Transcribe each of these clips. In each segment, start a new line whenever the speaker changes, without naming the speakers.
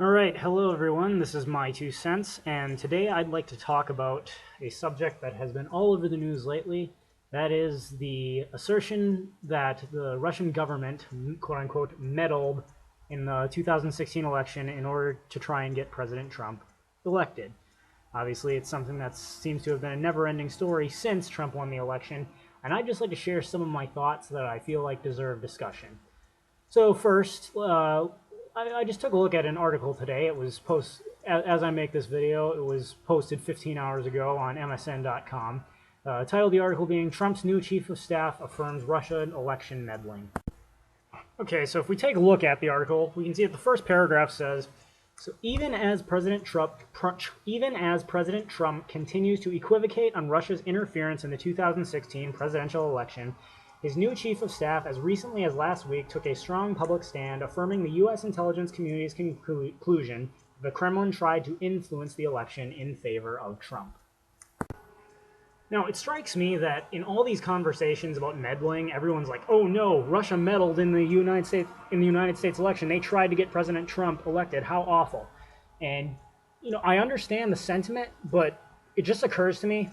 Alright, hello everyone, this is my 2 cents, and today I'd like to talk about a subject that has been all over the news lately. That is the assertion that the Russian government, quote-unquote, meddled in the 2016 election in order to try and get President Trump elected. Obviously, it's something that seems to have been a never-ending story since Trump won the election, and I'd just like to share some of my thoughts that I feel like deserve discussion. So first, I just took a look at an article today. It was as I make this video, it was posted 15 hours ago on MSN.com. Title of the article being Trump's new chief of staff affirms Russian election meddling. Okay, so if we take a look at the article, we can see that the first paragraph says, so even as President Trump continues to equivocate on Russia's interference in the 2016 presidential election, his new chief of staff, as recently as last week, took a strong public stand affirming the U.S. intelligence community's conclusion the Kremlin tried to influence the election in favor of Trump. Now, it strikes me that in all these conversations about meddling, everyone's like, "Oh no, Russia meddled in the United States election. They tried to get President Trump elected. How awful!" And I understand the sentiment, but it just occurs to me: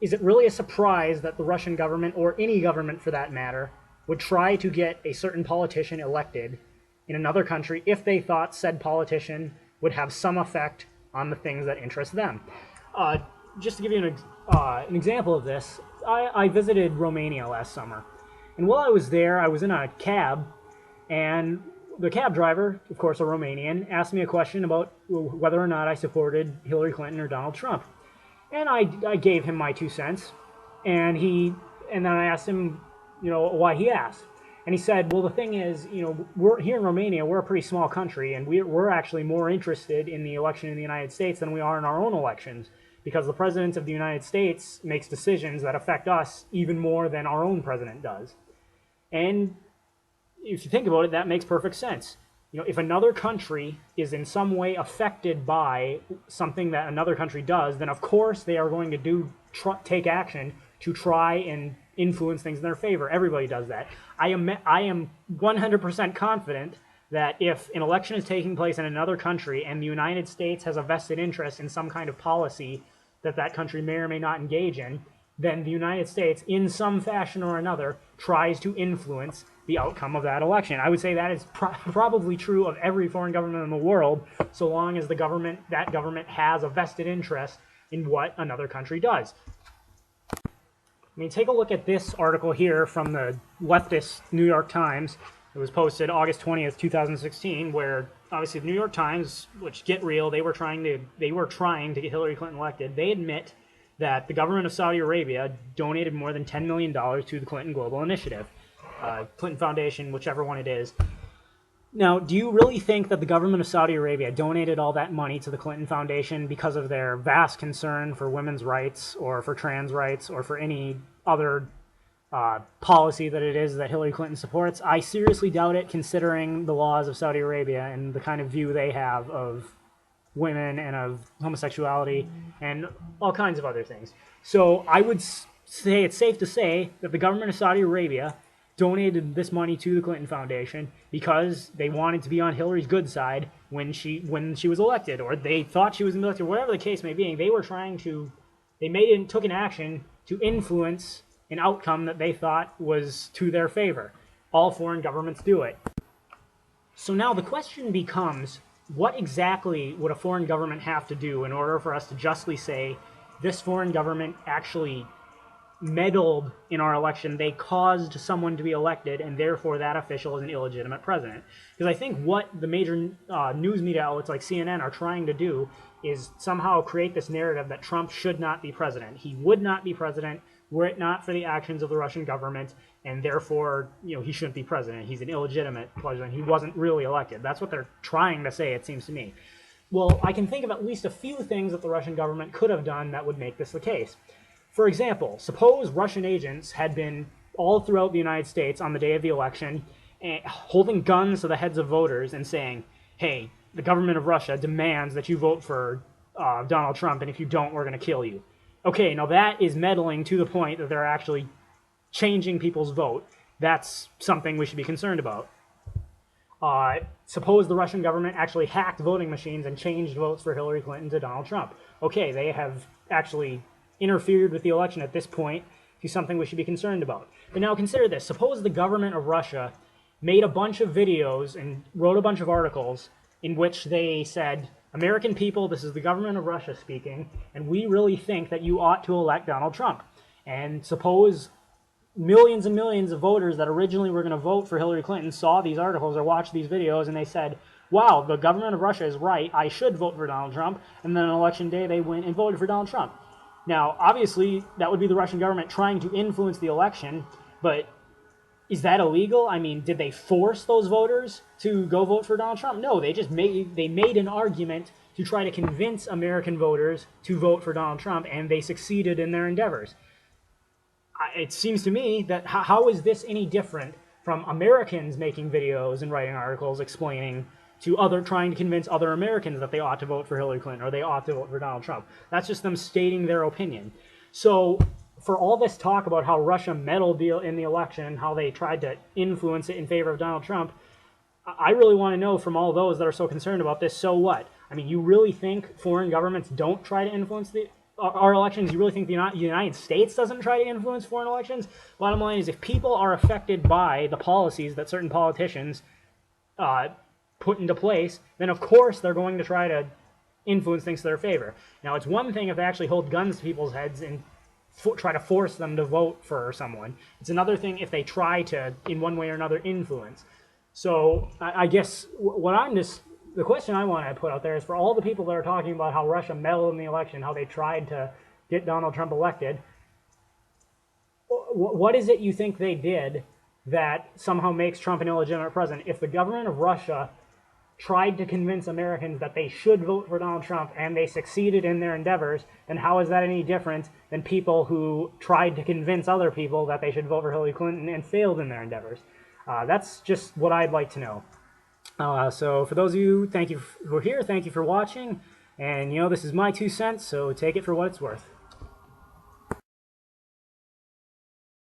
is it really a surprise that the Russian government, or any government for that matter, would try to get a certain politician elected in another country if they thought said politician would have some effect on the things that interest them? Just to give you an example of this, I visited Romania last summer. And while I was there, I was in a cab, and the cab driver, of course a Romanian, asked me a question about whether or not I supported Hillary Clinton or Donald Trump. And I gave him my 2 cents, and then I asked him, why he asked. And he said, well, the thing is, we're here in Romania, we're a pretty small country, and we're actually more interested in the election in the United States than we are in our own elections, because the president of the United States makes decisions that affect us even more than our own president does. And if you think about it, that makes perfect sense. If another country is in some way affected by something that another country does, then of course they are going to take action to try and influence things in their favor. Everybody does that. I am 100% confident that if an election is taking place in another country and the United States has a vested interest in some kind of policy that country may or may not engage in, then the United States, in some fashion or another, tries to influence the outcome of that election. I would say that is probably true of every foreign government in the world, so long as that government has a vested interest in what another country does. I mean, take a look at this article here from the leftist New York Times. It was posted August 20th, 2016, where obviously the New York Times, which get real, they were trying to get Hillary Clinton elected. They admit that the government of Saudi Arabia donated more than $10 million to the Clinton Global Initiative, Clinton Foundation, whichever one it is. Now, do you really think that the government of Saudi Arabia donated all that money to the Clinton Foundation because of their vast concern for women's rights or for trans rights or for any other policy that it is that Hillary Clinton supports? I seriously doubt it, considering the laws of Saudi Arabia and the kind of view they have of women and of homosexuality and all kinds of other things. So I would say it's safe to say that the government of Saudi Arabia donated this money to the Clinton Foundation because they wanted to be on Hillary's good side when she was elected, or they thought she was elected, whatever the case may be. They took an action to influence an outcome that they thought was to their favor. All foreign governments do it. So now the question becomes, what exactly would a foreign government have to do in order for us to justly say this foreign government actually meddled in our election? They caused someone to be elected, and therefore that official is an illegitimate president. Because I think what the major news media outlets like CNN are trying to do is somehow create this narrative that Trump should not be president. He would not be president were it not for the actions of the Russian government, and therefore, he shouldn't be president. He's an illegitimate president. He wasn't really elected. That's what they're trying to say, it seems to me. Well, I can think of at least a few things that the Russian government could have done that would make this the case. For example, suppose Russian agents had been all throughout the United States on the day of the election, holding guns to the heads of voters and saying, hey, the government of Russia demands that you vote for Donald Trump, and if you don't, we're going to kill you. Okay, now that is meddling to the point that they're actually changing people's vote. That's something we should be concerned about. suppose the Russian government actually hacked voting machines and changed votes for Hillary Clinton to Donald Trump. Okay, they have actually interfered with the election at this point to something we should be concerned about. But now consider this. Suppose the government of Russia made a bunch of videos and wrote a bunch of articles in which they said, American people, this is the government of Russia speaking, and we really think that you ought to elect Donald Trump. And suppose millions and millions of voters that originally were going to vote for Hillary Clinton saw these articles or watched these videos and they said, wow, the government of Russia is right, I should vote for Donald Trump, and then on election day they went and voted for Donald Trump. Now, obviously, that would be the Russian government trying to influence the election, but is that illegal? I mean, did they force those voters to go vote for Donald Trump? No, they just made an argument to try to convince American voters to vote for Donald Trump, and they succeeded in their endeavors. It seems to me that how is this any different from Americans making videos and writing articles explaining to trying to convince other Americans that they ought to vote for Hillary Clinton or they ought to vote for Donald Trump? That's just them stating their opinion. So for all this talk about how Russia meddled in the election and how they tried to influence it in favor of Donald Trump, I really want to know from all those that are so concerned about this, so what? I mean, you really think foreign governments don't try to influence our elections? You really think the United States doesn't try to influence foreign elections? Bottom line is, if people are affected by the policies that certain politicians put into place, then of course they're going to try to influence things to their favor. Now, it's one thing if they actually hold guns to people's heads and try to force them to vote for someone. It's another thing if they try to, in one way or another, influence. So I guess the question I want to put out there is, for all the people that are talking about how Russia meddled in the election, how they tried to get Donald Trump elected, what is it you think they did that somehow makes Trump an illegitimate president? If the government of Russia tried to convince Americans that they should vote for Donald Trump and they succeeded in their endeavors, then how is that any different than people who tried to convince other people that they should vote for Hillary Clinton and failed in their endeavors? That's just what I'd like to know. So for those of you who are here, thank you for watching. And, this is my 2 cents, so take it for what it's worth.